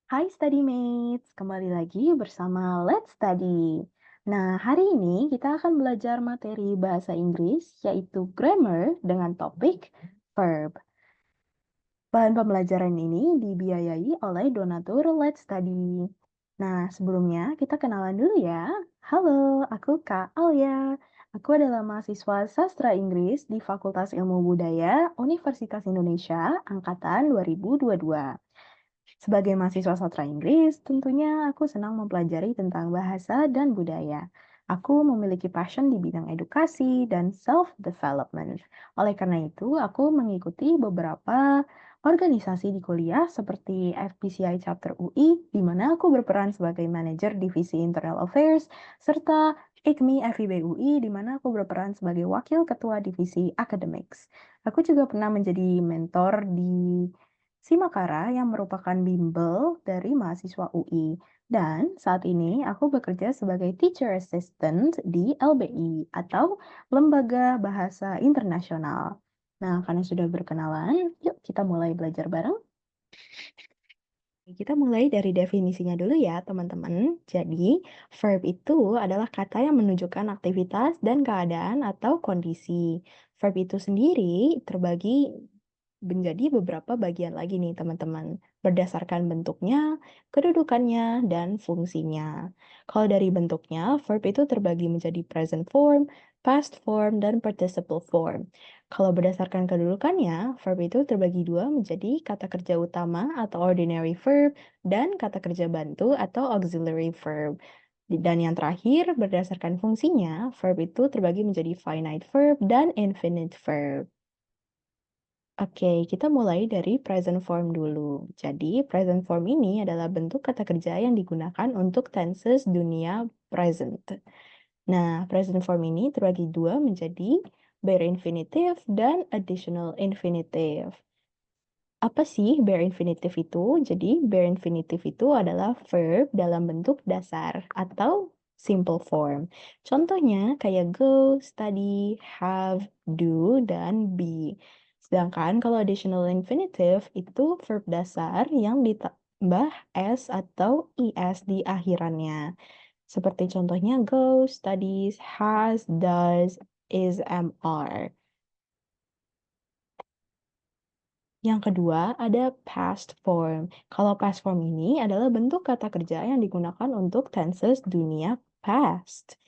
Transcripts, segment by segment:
Hai study mates, kembali lagi bersama Let's Study. Nah, hari ini kita akan belajar materi bahasa Inggris yaitu grammar dengan topik verb. Bahan pembelajaran ini dibiayai oleh donatur Let's Study. Nah, sebelumnya kita kenalan dulu ya. Halo, aku Kak Alia. Aku adalah mahasiswa sastra Inggris di Fakultas Ilmu Budaya Universitas Indonesia angkatan 2022. Sebagai mahasiswa sastra Inggris, tentunya aku senang mempelajari tentang bahasa dan budaya. Aku memiliki passion di bidang edukasi dan self-development. Oleh karena itu, aku mengikuti beberapa organisasi di kuliah seperti FPCI Chapter UI, di mana aku berperan sebagai manajer divisi Internal Affairs, serta IKMI FIB UI, di mana aku berperan sebagai wakil ketua divisi Academics. Aku juga pernah menjadi mentor di Simakara yang merupakan bimbel dari mahasiswa UI. Dan saat ini aku bekerja sebagai teacher assistant di LBI atau Lembaga Bahasa Internasional. Nah, karena sudah berkenalan, yuk kita mulai belajar bareng. Kita mulai dari definisinya dulu ya, teman-teman. Jadi, verb itu adalah kata yang menunjukkan aktivitas dan keadaan atau kondisi. Verb itu sendiri terbagi menjadi beberapa bagian lagi nih, teman-teman. Berdasarkan bentuknya, kedudukannya, dan fungsinya. Kalau dari bentuknya, verb itu terbagi menjadi present form, past form, dan participle form. Kalau berdasarkan kedudukannya, verb itu terbagi dua menjadi kata kerja utama atau ordinary verb dan kata kerja bantu atau auxiliary verb. Dan yang terakhir, berdasarkan fungsinya, verb itu terbagi menjadi finite verb dan infinite verb. Oke, kita mulai dari present form dulu. Jadi, present form ini adalah bentuk kata kerja yang digunakan untuk tenses dunia present. Nah, present form ini terbagi dua menjadi bare infinitive dan additional infinitive. Apa sih bare infinitive itu? Jadi, bare infinitive itu adalah verb dalam bentuk dasar atau simple form. Contohnya kayak go, study, have, do, dan be. Sedangkan kalau additional infinitive itu verb dasar yang ditambah s atau is di akhirannya. Seperti contohnya go, studies, has, does, is, am, are. Yang kedua, ada past form. Kalau past form ini adalah bentuk kata kerja yang digunakan untuk tenses dunia past.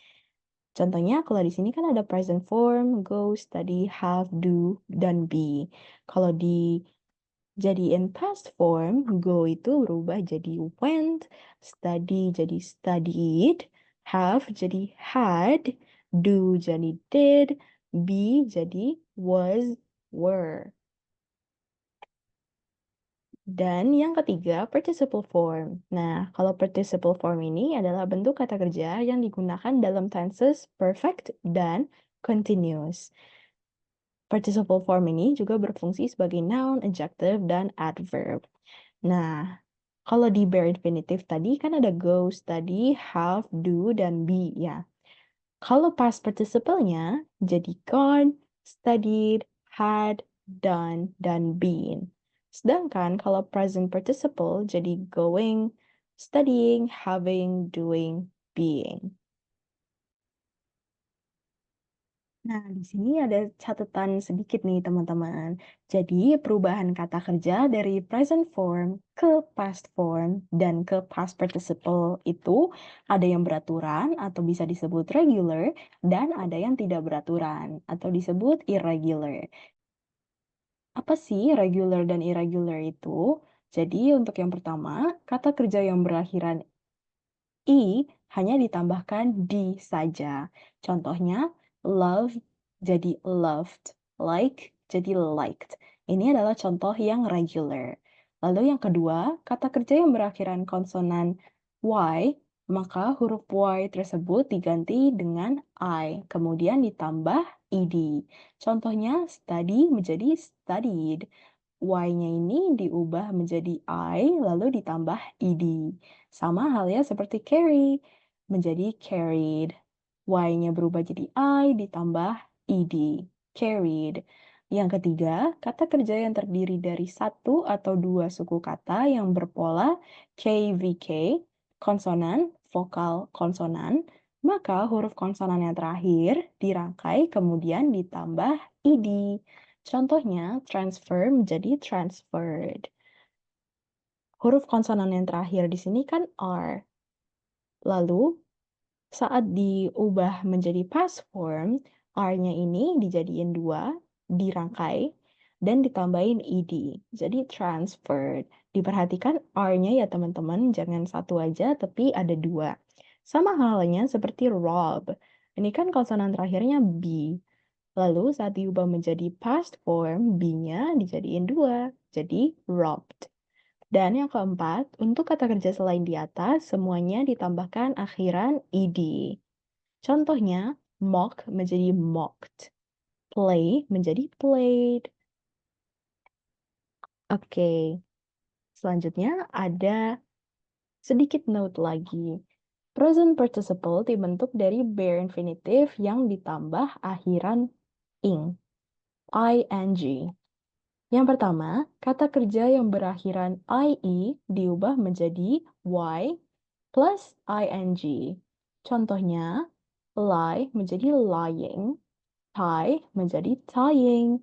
Contohnya, kalau di sini kan ada present form, go, study, have, do, dan be. Kalau dijadiin past form, go itu berubah jadi went, study jadi studied, have jadi had, do jadi did, be jadi was, were. Dan yang ketiga, participle form. Nah, kalau participle form ini adalah bentuk kata kerja yang digunakan dalam tenses perfect dan continuous. Participle form ini juga berfungsi sebagai noun, adjective, dan adverb. Nah, kalau di bare infinitive tadi kan ada go, study, have, do, dan be ya. Kalau past participle-nya jadi gone, studied, had, done, dan been. Sedangkan kalau present participle jadi going, studying, having, doing, being. Nah, di sini ada catatan sedikit nih, teman-teman. Jadi, perubahan kata kerja dari present form ke past form dan ke past participle itu ada yang beraturan atau bisa disebut regular dan ada yang tidak beraturan atau disebut irregular. Apa sih regular dan irregular itu? Jadi, untuk yang pertama, kata kerja yang berakhiran I hanya ditambahkan di saja. Contohnya, love jadi loved, like jadi liked. Ini adalah contoh yang regular. Lalu yang kedua, kata kerja yang berakhiran konsonan Y, maka huruf Y tersebut diganti dengan I, kemudian ditambah ed. Contohnya, study menjadi studied. Y-nya ini diubah menjadi I, lalu ditambah ed. Sama halnya seperti carry, menjadi carried. Y-nya berubah jadi I, ditambah ed, carried. Yang ketiga, kata kerja yang terdiri dari satu atau dua suku kata yang berpola KVK, konsonan, vokal, konsonan, maka huruf konsonan yang terakhir dirangkai kemudian ditambah id. Contohnya, transfer menjadi transferred. Huruf konsonan yang terakhir di sini kan R. Lalu, saat diubah menjadi past form, R-nya ini dijadiin dua, dirangkai, dan ditambahin ed. Jadi transferred. Diperhatikan R-nya ya teman-teman, jangan satu aja, tapi ada dua. Sama halnya seperti rob. Ini kan konsonan terakhirnya B. Lalu saat diubah menjadi past form, B-nya dijadiin dua, jadi robbed. Dan yang keempat, untuk kata kerja selain di atas, semuanya ditambahkan akhiran ed. Contohnya, mock menjadi mocked, play menjadi played. Oke, selanjutnya ada sedikit note lagi. Present participle dibentuk dari bare infinitive yang ditambah akhiran ing, ing. Yang pertama, kata kerja yang berakhiran ie diubah menjadi y plus ing. Contohnya, lie menjadi lying, tie menjadi tying.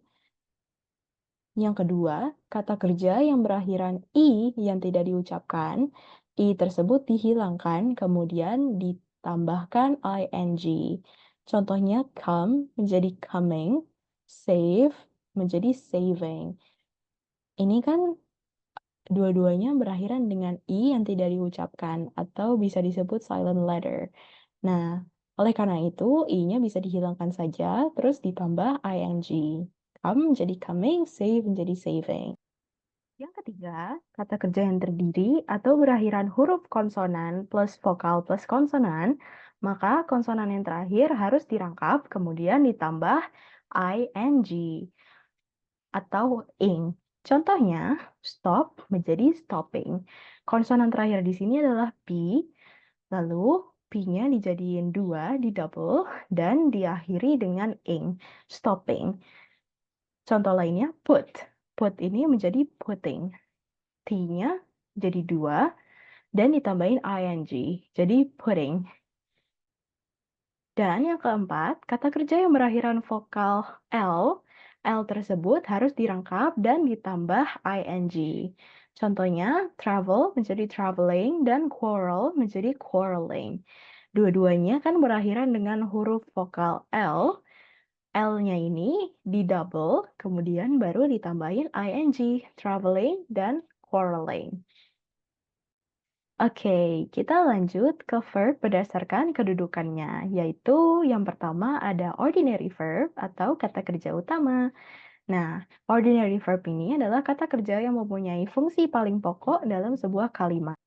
Yang kedua, kata kerja yang berakhiran i yang tidak diucapkan, i tersebut dihilangkan kemudian ditambahkan ing. Contohnya, come menjadi coming, save menjadi saving. Ini kan dua-duanya berakhiran dengan i yang tidak diucapkan atau bisa disebut silent letter. Nah, oleh karena itu i-nya bisa dihilangkan saja terus ditambah ing. Come menjadi coming, save menjadi saving. Yang ketiga, kata kerja yang terdiri atau berakhiran huruf konsonan plus vokal plus konsonan, maka konsonan yang terakhir harus dirangkap kemudian ditambah ing atau ing. Contohnya, stop menjadi stopping. Konsonan terakhir di sini adalah P, lalu P-nya dijadiin dua, di double, dan diakhiri dengan ing, stopping. Contoh lainnya, put. Put ini menjadi putting. T-nya jadi dua, dan ditambahin ing, jadi putting. Dan yang keempat, kata kerja yang berakhiran vokal L tersebut harus dirangkap dan ditambah ing. Contohnya, travel menjadi traveling dan quarrel menjadi quarreling. Dua-duanya kan berakhiran dengan huruf vokal L. L-nya ini di double, kemudian baru ditambahin ing, traveling dan quarreling. Oke, kita lanjut ke verb berdasarkan kedudukannya, yaitu yang pertama ada ordinary verb atau kata kerja utama. Nah, ordinary verb ini adalah kata kerja yang mempunyai fungsi paling pokok dalam sebuah kalimat.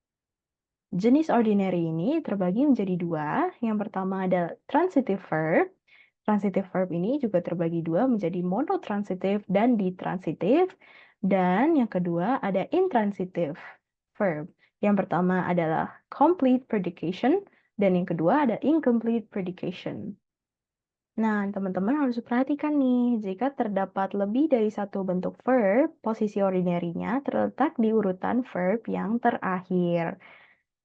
Jenis ordinary ini terbagi menjadi dua. Yang pertama ada transitive verb. Transitive verb ini juga terbagi dua menjadi monotransitive dan ditransitive. Dan yang kedua ada intransitive verb. Yang pertama adalah complete predication dan yang kedua ada incomplete predication. Nah, teman-teman harus perhatikan nih, jika terdapat lebih dari satu bentuk verb, posisi ordinary-nya terletak di urutan verb yang terakhir.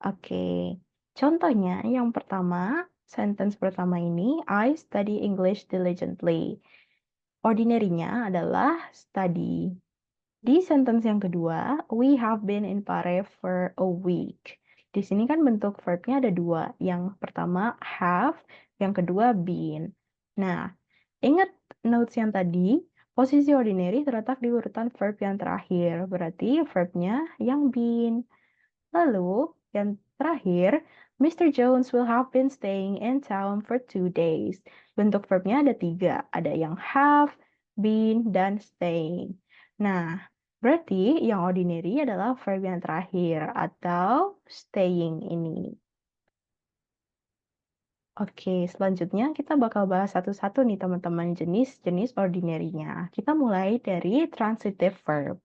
Oke, contohnya yang pertama, sentence pertama ini, I study English diligently. Ordinary-nya adalah study. Di sentence yang kedua, we have been in Pare for a week. Di sini kan bentuk verbnya ada dua. Yang pertama have, yang kedua been. Nah, ingat notes yang tadi, posisi ordinary terletak di urutan verb yang terakhir. Berarti verbnya yang been. Lalu, yang terakhir, Mr. Jones will have been staying in town for 2 days. Bentuk verbnya ada tiga. Ada yang have, been, dan staying. Nah, berarti yang ordinary adalah verb yang terakhir atau staying ini. Oke, selanjutnya kita bakal bahas satu-satu nih teman-teman jenis-jenis ordinary-nya. Kita mulai dari transitive verb.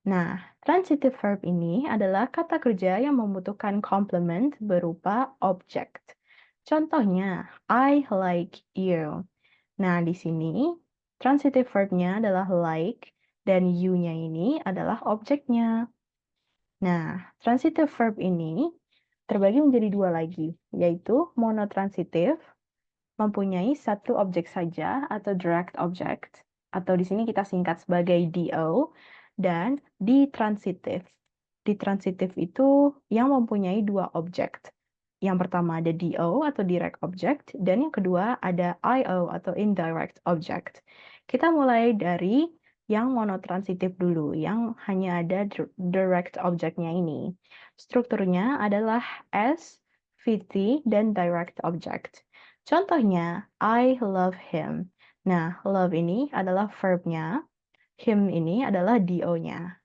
Nah, transitive verb ini adalah kata kerja yang membutuhkan complement berupa object. Contohnya, I like you. Nah, di sini Transitive verbnya adalah like, dan you-nya ini adalah objeknya. Nah, transitive verb ini terbagi menjadi dua lagi, yaitu monotransitif, mempunyai satu objek saja atau direct object, atau di sini kita singkat sebagai DO, dan ditransitif. Ditransitif itu yang mempunyai dua objek. Yang pertama ada DO atau direct object, dan yang kedua ada IO atau indirect object. Kita mulai dari yang monotransitif dulu, yang hanya ada direct objectnya ini. Strukturnya adalah S, VT, dan direct object. Contohnya, I love him. Nah, love ini adalah verbnya, him ini adalah DO-nya.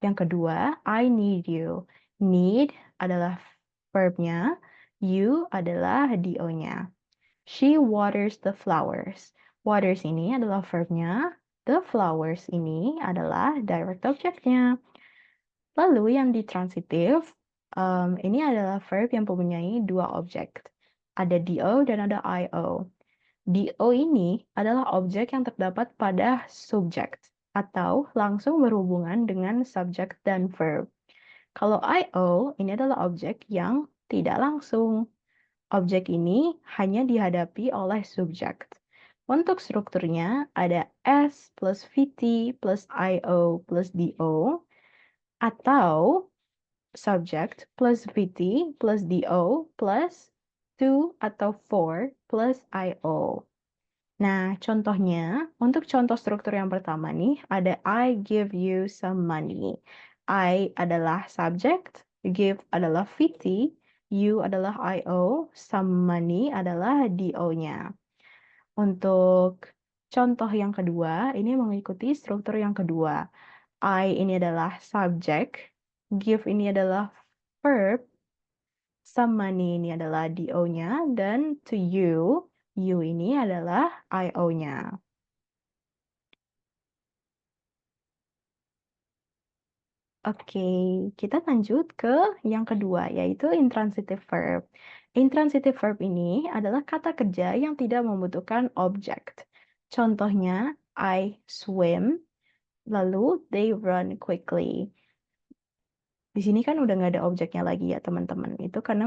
Yang kedua, I need you. Need adalah verbnya, you adalah DO-nya. She waters the flowers. Waters ini adalah verbnya, the flowers ini adalah direct object-nya. Lalu yang ditransitif, ini adalah verb yang mempunyai dua objek. Ada DO dan ada IO. DO ini adalah objek yang terdapat pada subjek atau langsung berhubungan dengan subjek dan verb. Kalau IO ini adalah objek yang tidak langsung. Objek ini hanya dihadapi oleh subjek. Untuk strukturnya ada S plus VT plus IO plus DO atau subject plus VT plus DO plus to atau for plus IO. Nah, contohnya, untuk contoh struktur yang pertama nih, ada I give you some money. I adalah subject, give adalah VT, you adalah IO, some money adalah DO-nya. Untuk contoh yang kedua, ini mengikuti struktur yang kedua. I ini adalah subject, give ini adalah verb, some money ini adalah DO-nya, dan to you ini adalah IO-nya. Oke, kita lanjut ke yang kedua, yaitu intransitive verb. Intransitive verb ini adalah kata kerja yang tidak membutuhkan objek. Contohnya, I swim, lalu they run quickly. Di sini kan udah nggak ada objeknya lagi ya teman-teman. Itu karena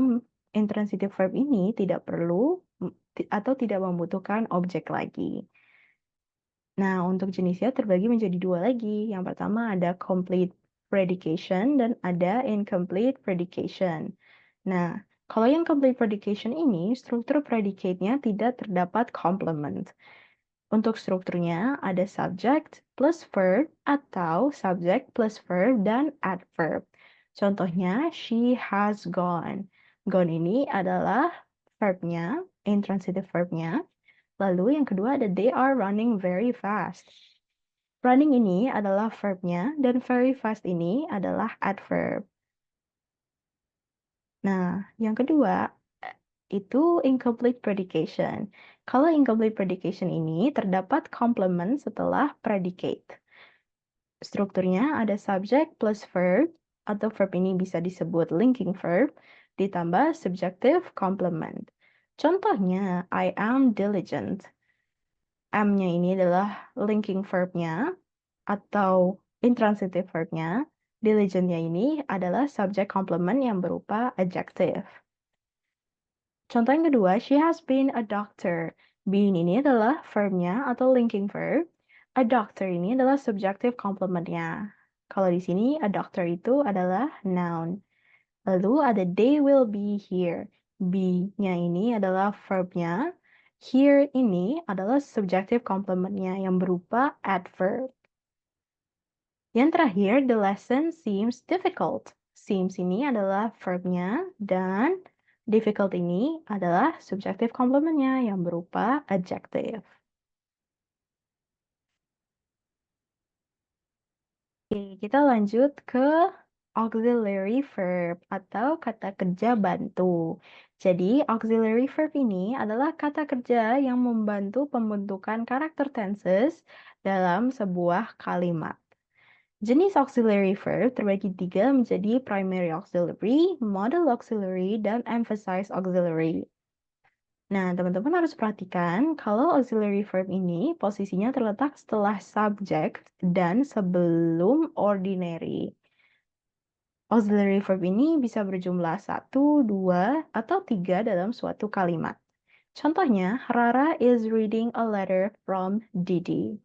intransitive verb ini tidak perlu atau tidak membutuhkan objek lagi. Nah, untuk jenisnya terbagi menjadi dua lagi. Yang pertama ada complete predication dan ada incomplete predication. Nah, kalau yang complete predication ini, struktur predicate-nya tidak terdapat complement. Untuk strukturnya ada subject plus verb atau subject plus verb dan adverb. Contohnya, she has gone. Gone ini adalah verbnya, intransitive verbnya. Lalu yang kedua ada they are running very fast. Running ini adalah verbnya dan very fast ini adalah adverb. Nah, yang kedua itu incomplete predication. Kalau incomplete predication ini terdapat complement setelah predicate. Strukturnya ada subject plus verb atau verb ini bisa disebut linking verb ditambah subjective complement. Contohnya, I am diligent. M-nya ini adalah linking verb-nya atau intransitive verb-nya. Diligent-nya ini adalah subject complement yang berupa adjective. Contoh yang kedua, she has been a doctor. Been ini adalah verb-nya atau linking verb. A doctor ini adalah subjective complement-nya. Kalau di sini, a doctor itu adalah noun. Lalu ada they will be here. Be-nya ini adalah verb-nya. Here ini adalah subjective complement-nya yang berupa adverb. Yang terakhir, the lesson seems difficult. Seems ini adalah verb-nya dan difficult ini adalah subjective complement-nya yang berupa adjective. Oke, kita lanjut ke auxiliary verb atau kata kerja bantu. Jadi, auxiliary verb ini adalah kata kerja yang membantu pembentukan karakter tenses dalam sebuah kalimat. Jenis auxiliary verb terbagi tiga menjadi primary auxiliary, modal auxiliary, dan emphasize auxiliary. Nah, teman-teman harus perhatikan kalau auxiliary verb ini posisinya terletak setelah subject dan sebelum ordinary. Auxiliary verb ini bisa berjumlah 1, 2, atau 3 dalam suatu kalimat. Contohnya, Rara is reading a letter from Didi.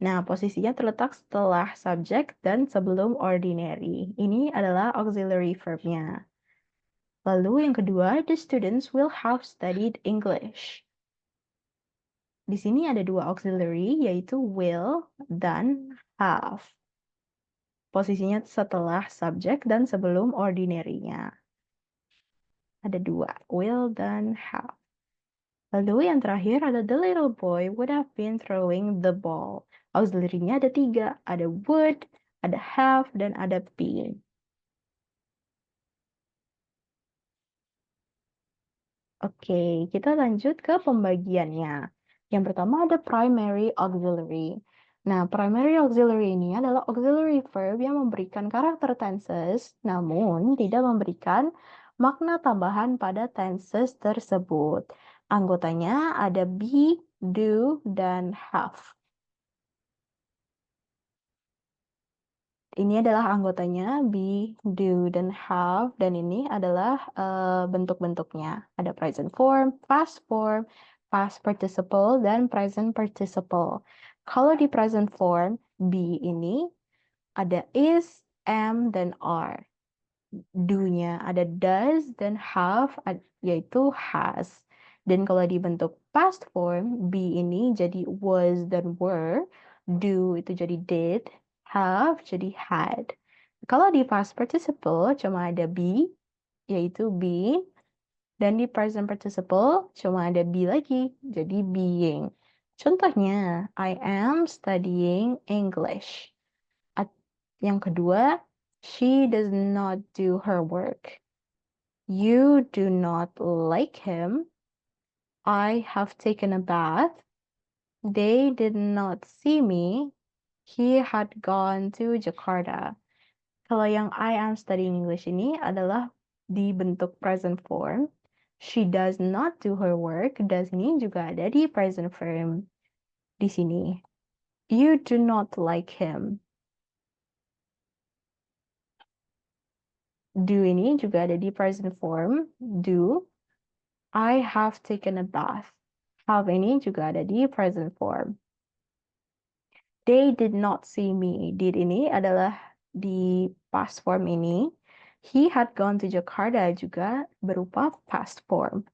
Nah, posisinya terletak setelah subject dan sebelum ordinary. Ini adalah auxiliary verb-nya. Lalu yang kedua, the students will have studied English. Di sini ada dua auxiliary, yaitu will dan have. Posisinya setelah subject dan sebelum ordinary-nya. Ada dua, will dan have. Lalu yang terakhir ada the little boy would have been throwing the ball. Auxiliary-nya ada tiga, ada would, ada have, dan ada been. Oke, kita lanjut ke pembagiannya. Yang pertama ada primary auxiliary. Nah, primary auxiliary ini adalah auxiliary verb yang memberikan karakter tenses, namun tidak memberikan makna tambahan pada tenses tersebut. Anggotanya ada be, do, dan have. Ini adalah anggotanya be, do, dan have, dan ini adalah bentuk-bentuknya. Ada present form, past participle, dan present participle. Kalau di present form, be ini ada is, am, dan are. Do-nya ada does, dan have, yaitu has. Dan kalau di bentuk past form, be ini jadi was dan were, do itu jadi did, have jadi had. Kalau di past participle cuma ada be, yaitu being, dan di present participle cuma ada be lagi, jadi being. Contohnya, I am studying English. Yang kedua, she does not do her work. You do not like him. I have taken a bath. They did not see me. He had gone to Jakarta. Kalau yang I am studying English ini adalah di bentuk present form. She does not do her work. Does ini juga ada di present form di sini. You do not like him. Do ini juga ada di present form. Do. I have taken a bath. Have ini juga ada di present form. They did not see me. Did ini adalah di past form ini. He had gone to Jakarta juga berupa past form.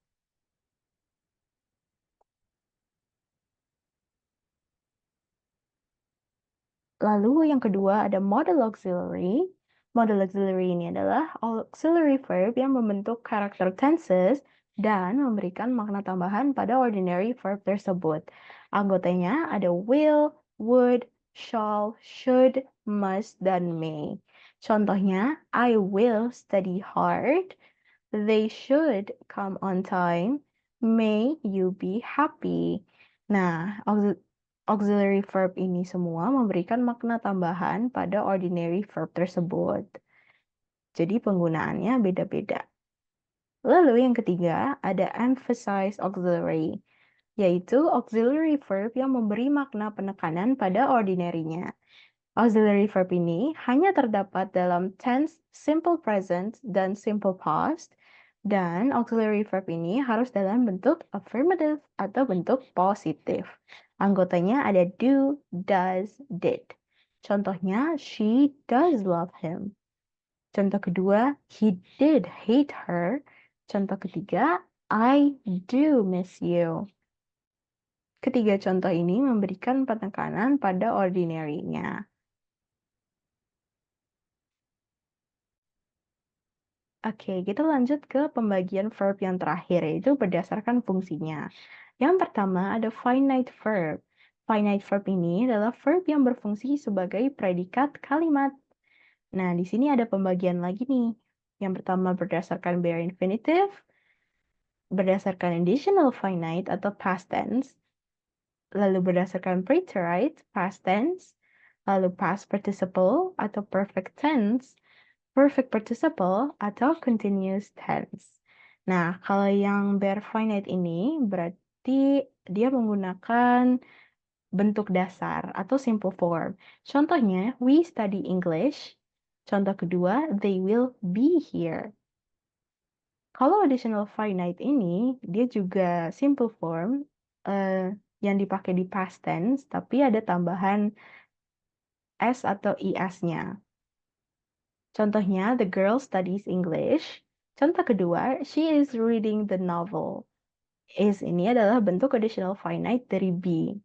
Lalu yang kedua ada model auxiliary. Model auxiliary ini adalah auxiliary verb yang membentuk karakter tenses dan memberikan makna tambahan pada ordinary verb tersebut. Anggotanya ada will, would, shall, should, must, dan may. Contohnya, I will study hard. They should come on time. May you be happy. Nah, auxiliary verb ini semua memberikan makna tambahan pada ordinary verb tersebut. Jadi penggunaannya beda-beda. Lalu yang ketiga ada emphasize auxiliary, yaitu auxiliary verb yang memberi makna penekanan pada ordinary-nya. Auxiliary verb ini hanya terdapat dalam tense simple present dan simple past, dan auxiliary verb ini harus dalam bentuk affirmative atau bentuk positif. Anggotanya ada do, does, did. Contohnya, she does love him. Contoh kedua, he did hate her. Contoh ketiga, I do miss you. Ketiga contoh ini memberikan penekanan pada ordinary-nya. Oke, kita lanjut ke pembagian verb yang terakhir, yaitu berdasarkan fungsinya. Yang pertama ada finite verb. Finite verb ini adalah verb yang berfungsi sebagai predikat kalimat. Nah, di sini ada pembagian lagi nih. Yang pertama berdasarkan bare infinitive, berdasarkan additional finite atau past tense, lalu berdasarkan preterite, past tense, lalu past participle atau perfect tense, perfect participle, atau continuous tense. Nah, kalau yang bare finite ini berarti dia menggunakan bentuk dasar atau simple form. Contohnya, we study English. Contoh kedua, they will be here. Kalau additional finite ini, dia juga simple form yang dipakai di past tense, tapi ada tambahan S atau IS-nya. Contohnya, the girl studies English. Contoh kedua, she is reading the novel. Is ini adalah bentuk additional finite dari be.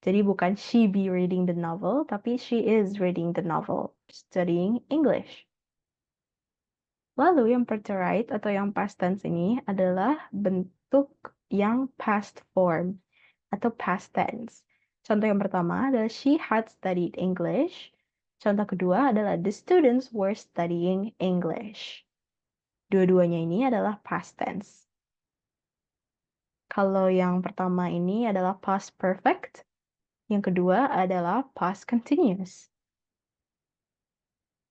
Jadi bukan she be reading the novel, tapi she is reading the novel, studying English. Lalu yang preterite atau yang past tense ini adalah bentuk yang past form atau past tense. Contoh yang pertama adalah she had studied English. Contoh kedua adalah the students were studying English. Dua-duanya ini adalah past tense. Kalau yang pertama ini adalah past perfect, yang kedua adalah past continuous.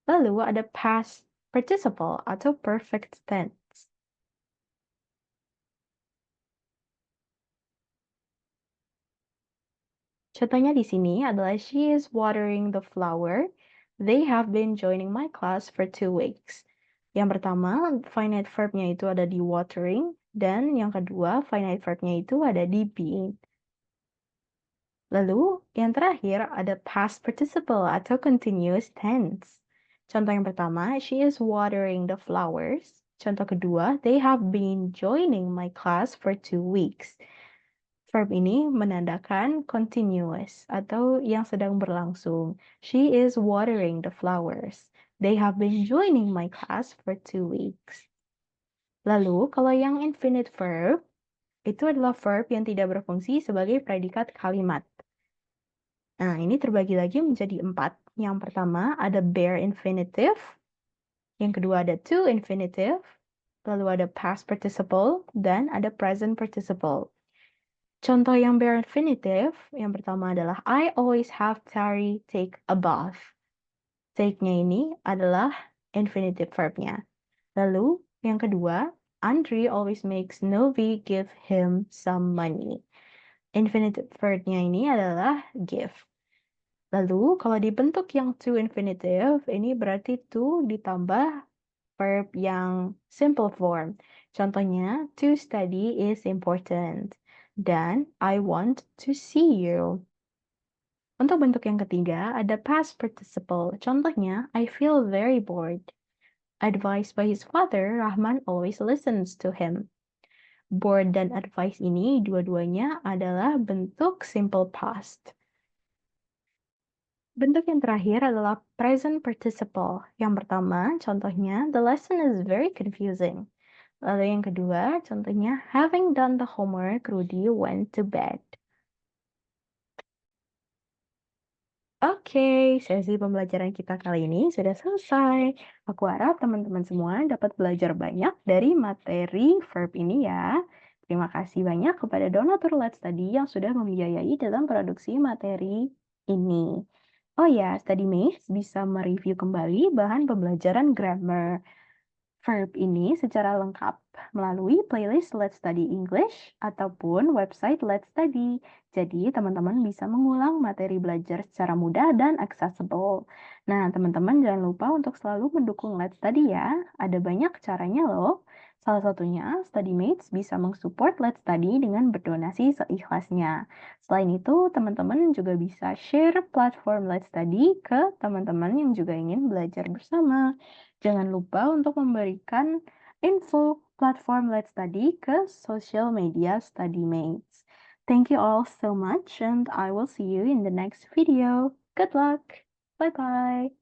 Lalu ada past participle atau perfect tense. Contohnya di sini adalah she is watering the flower. They have been joining my class for 2 weeks. Yang pertama, finite verb-nya itu ada di watering, dan yang kedua, finite verb-nya itu ada di being. Lalu, yang terakhir ada past participle atau continuous tense. Contoh yang pertama, she is watering the flowers. Contoh kedua, they have been joining my class for 2 weeks. Verb ini menandakan continuous atau yang sedang berlangsung. She is watering the flowers. They have been joining my class for 2 weeks. Lalu, kalau yang infinite verb, itu adalah verb yang tidak berfungsi sebagai predikat kalimat. Nah, ini terbagi lagi menjadi 4. Yang pertama ada bare infinitive, yang kedua ada to infinitive, lalu ada past participle, dan ada present participle. Contoh yang bare infinitive, yang pertama adalah I always have Tari take a bath. Take-nya ini adalah infinitive verb-nya. Lalu, yang kedua, Andri always makes Novi give him some money. Infinitive verb-nya ini adalah give. Lalu, kalau dibentuk yang to infinitive, ini berarti to ditambah verb yang simple form. Contohnya, to study is important. Dan, I want to see you. Untuk bentuk yang ketiga, ada past participle. Contohnya, I feel very bored. Advised by his father, Rahman always listens to him. Bored dan advice ini dua-duanya adalah bentuk simple past. Bentuk yang terakhir adalah present participle. Yang pertama, contohnya, the lesson is very confusing. Lalu yang kedua, contohnya, having done the homework, Rudy went to bed. Oke, sesi pembelajaran kita kali ini sudah selesai. Aku harap teman-teman semua dapat belajar banyak dari materi verb ini ya. Terima kasih banyak kepada donatur Let's Study yang sudah membiayai dalam produksi materi ini. Oh ya, StudyMates bisa mereview kembali bahan pembelajaran grammar verb ini secara lengkap melalui playlist Let's Study English ataupun website Let's Study. Jadi, teman-teman bisa mengulang materi belajar secara mudah dan accessible. Nah, teman-teman jangan lupa untuk selalu mendukung Let's Study ya. Ada banyak caranya loh. Salah satunya, StudyMates bisa mensupport Let's Study dengan berdonasi seikhlasnya. Selain itu, teman-teman juga bisa share platform Let's Study ke teman-teman yang juga ingin belajar bersama. Jangan lupa untuk memberikan info platform Let's Study ke social media StudyMates. Thank you all so much and I will see you in the next video. Good luck! Bye-bye!